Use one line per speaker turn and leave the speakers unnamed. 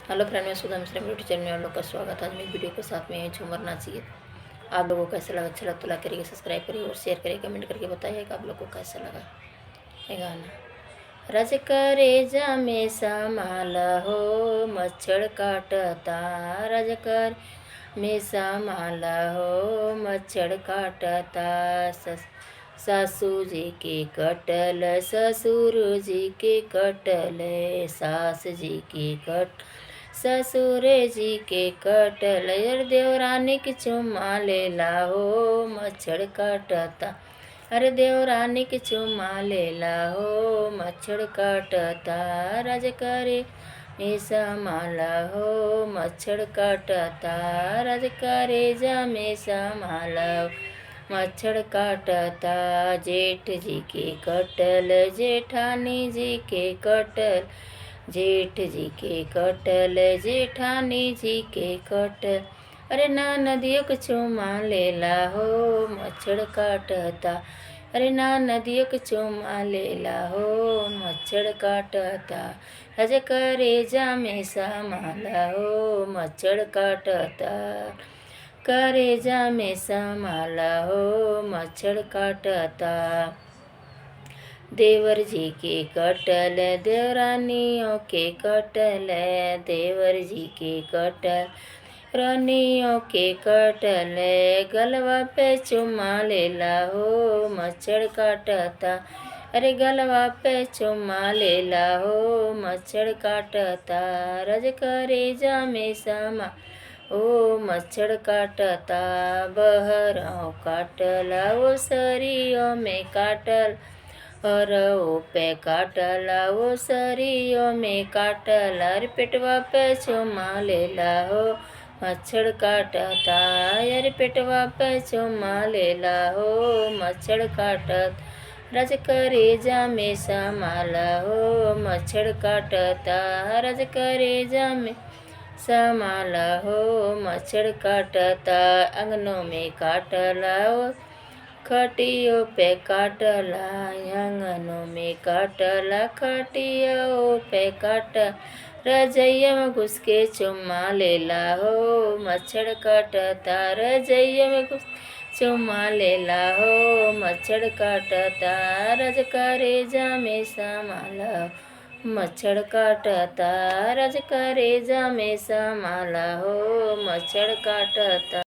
Hello friend, मैं सुधा Mishra beauty channel में आप लोग का स्वागत है। आज मैं वीडियो के साथ में झूमर नाचिए। आप लोगों को कैसा लगा? अच्छा लगा तो लाइक करिए, सब्सक्राइब करिए और शेयर करिए, कमेंट करके बताइए कि आप लोग को कैसा लगा ये गाना। रज करे जा में समाल हो मच्छर काटता, रज कर में समाल हो मच्छर काटता। सासू जी के कटल ससुर जी के कटल, सास जी के कट ससुर जी के कटल। देवरानी के चुम्मा लेला हो मच्छर काटता, अरे देवरानी के चुम्मा लेला हो मच्छर काटता। राज करे मेसा माला हो मच्छर काटता, राज करे जा मेसा माला मच्छर काटता। जेठ जी के कटल जेठानी जी के कटल, जेठ जी के कटल जेठानी जी के कटल। अरे ना नदियों के चुम्मा लेला हो मच्छर काटता, अरे ना नदियों के चुम्मा लेला हो मच्छर काटता। रज करे जा में समाला हो मच्छर काटता, करे जा में समाला हो मच्छर काटता। देवर जी के कटल देवरानियों के कटल, देवर जी के कटल रानियों के कटल। गलवा पे चुम्मा लेला हो मच्छर काटता, अरे गलवा पे चुम्मा लेला हो मच्छर काटता। रज करे जा में समा ओ मच्छर काटता। बहरों काटला वो सरियों में काटल, और ओ पे काटला वो सरियों में काटला। अरे पेटवा पे चुम्मा लेला हो मच्छर काटता, अरे पेटवा पे चुम्मा लेला हो मच्छर काटत। रज करे जा में समाला हो मच्छर काटता, रज करे जा में समाला हो मच्छर काटता। अंगनों में काटला हो खटियों पे काटला, आंगनों में काटला खटियों पे काट। रजैया में घुस के चुम्मा लेला हो मच्छर काटता, रजैया में घुस चुम्मा लेला हो मच्छर काटता। रज करे जा में समाला मच्छर काटता, रज करे जा में समाला हो मच्छर काटता।